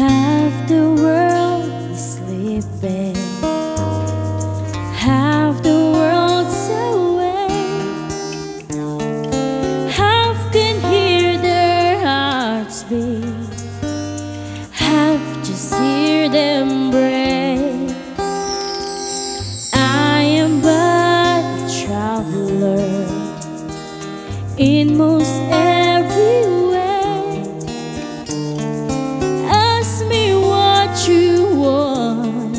Half the world is sleeping, half the world's awake. Half can hear their hearts beat, half just hear them break. I am but a traveler in most every way. Ask me what you want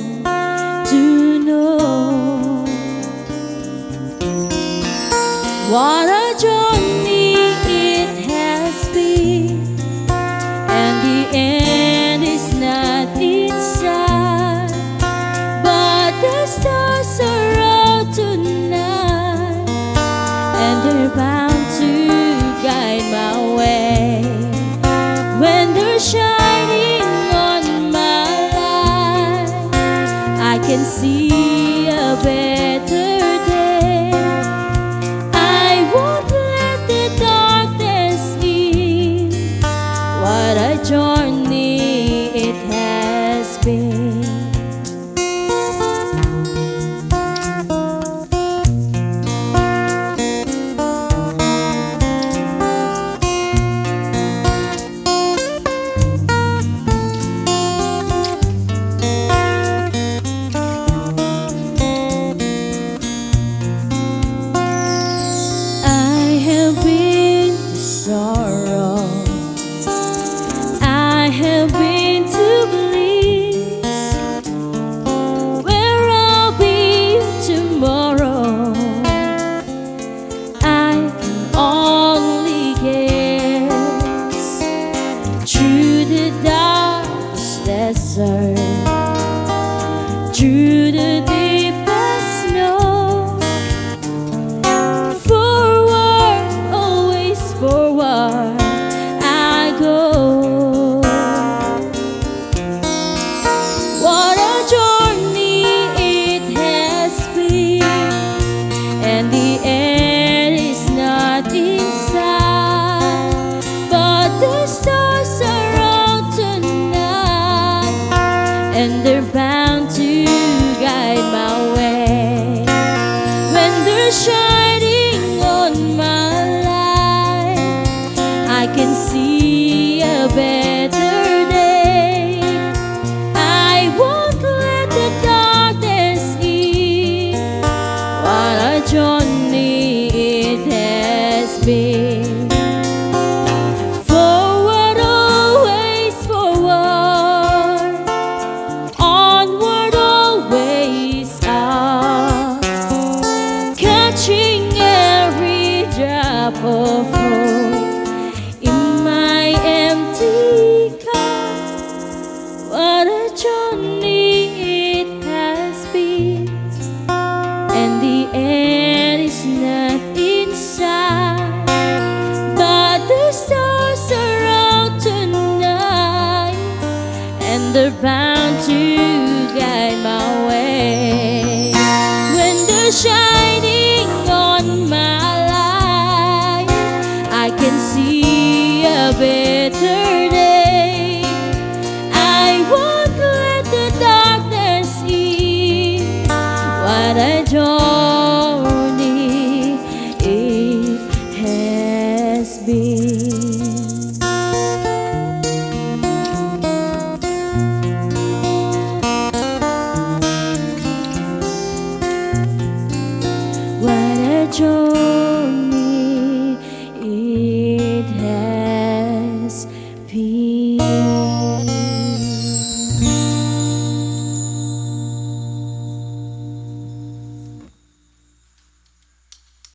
to know. What a journey it has been, and the end is not in sight. But the stars are out tonight, and they're bound to guide my way. When they're shining on my life, I can see a better day. I won't let the darkness in. What a journey it has been. Sorrow, I have been to bliss, where I'll be tomorrow. I can only guess. Through the darkest desert, through the deepest snow, forward I go. What a journey it has been, and the end is not in sight. But the stars are out tonight, and they're bound to guide my way. When they're shining on my I can see a better day. I won't let the darkness in. What a journey it has been. Forward, always forward. Onward, always up. Catching every drop of hope in my empty cup. What a journey it has been, and the end is not in sight. But the stars are out tonight, and they're bound to guide my way. When they're shining on my life, I can see a better day. I won't let the darkness in. What a journey it has been.